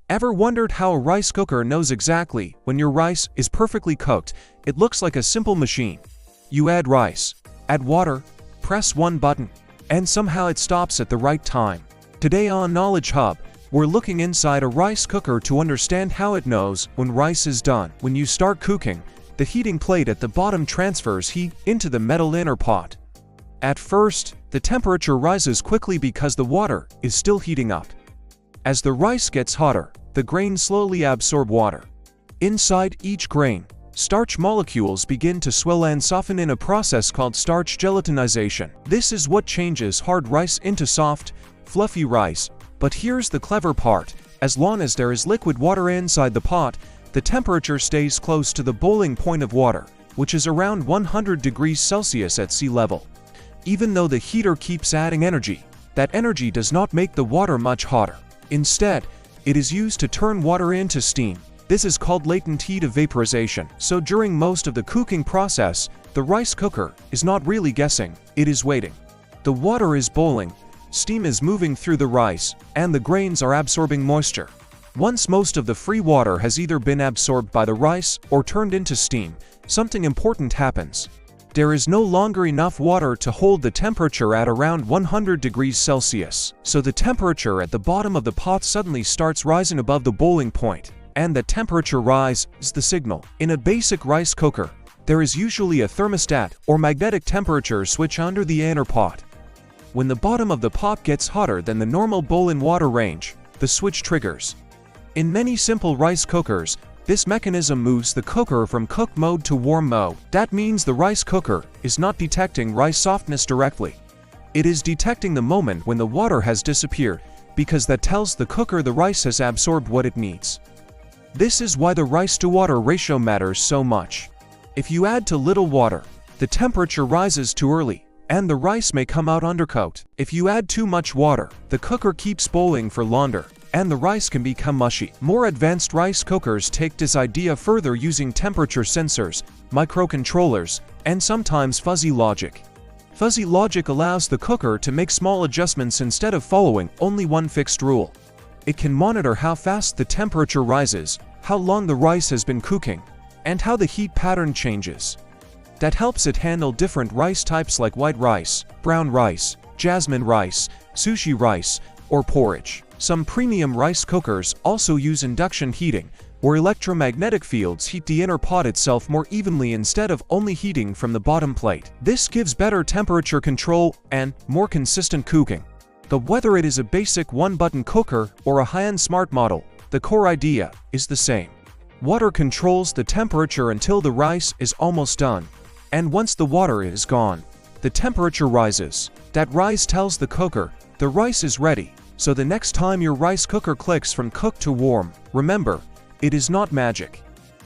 Ever wondered how a rice cooker knows exactly when your rice is perfectly cooked? It looks like a simple machine. You add rice, add water, press one button, and somehow it stops at the right time. Today on Knowledge Hub, we're looking inside a rice cooker to understand how it knows when rice is done. When you start cooking, the heating plate at the bottom transfers heat into the metal inner pot. At first, the temperature rises quickly because the water is still heating up. As the rice gets hotter, the grains slowly absorb water. Inside each grain, starch molecules begin to swell and soften in a process called starch gelatinization. This is what changes hard rice into soft, fluffy rice. But here's the clever part. As long as there is liquid water inside the pot, the temperature stays close to the boiling point of water, which is around 100 degrees Celsius at sea level. Even though the heater keeps adding energy, that energy does not make the water much hotter. Instead, it is used to turn water into steam. This is called latent heat vaporization. So during most of the cooking process, the rice cooker is not really guessing, it is waiting. The water is boiling, steam is moving through the rice, and the grains are absorbing moisture. Once most of the free water has either been absorbed by the rice or turned into steam, something important happens. There is no longer enough water to hold the temperature at around 100 degrees Celsius. So the temperature at the bottom of the pot suddenly starts rising above the boiling point, and the temperature rise is the signal. In a basic rice cooker, there is usually a thermostat or magnetic temperature switch under the inner pot. When the bottom of the pot gets hotter than the normal boiling water range, the switch triggers. In many simple rice cookers, this mechanism moves the cooker from cook mode to warm mode. That means the rice cooker is not detecting rice softness directly. It is detecting the moment when the water has disappeared, because that tells the cooker the rice has absorbed what it needs. This is why the rice-to-water ratio matters so much. If you add too little water, the temperature rises too early, and the rice may come out undercooked. If you add too much water, the cooker keeps boiling for longer, and the rice can become mushy. More advanced rice cookers take this idea further using temperature sensors, microcontrollers, and sometimes fuzzy logic. Fuzzy logic allows the cooker to make small adjustments instead of following only one fixed rule. It can monitor how fast the temperature rises, how long the rice has been cooking, and how the heat pattern changes. That helps it handle different rice types like white rice, brown rice, jasmine rice, sushi rice, or porridge. Some premium rice cookers also use induction heating, where electromagnetic fields heat the inner pot itself more evenly instead of only heating from the bottom plate. This gives better temperature control and more consistent cooking. But whether it is a basic one-button cooker or a high-end smart model, the core idea is the same. Water controls the temperature until the rice is almost done. And once the water is gone, the temperature rises. That rise tells the cooker the rice is ready. So the next time your rice cooker clicks from cook to warm, remember, it is not magic.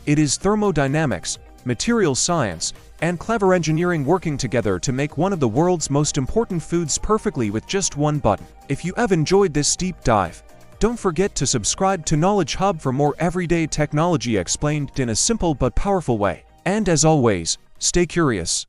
It is thermodynamics, material science, and clever engineering working together to make one of the world's most important foods perfectly with just one button. If you have enjoyed this deep dive, don't forget to subscribe to Knowledge Hub for more everyday technology explained in a simple but powerful way. And as always, stay curious.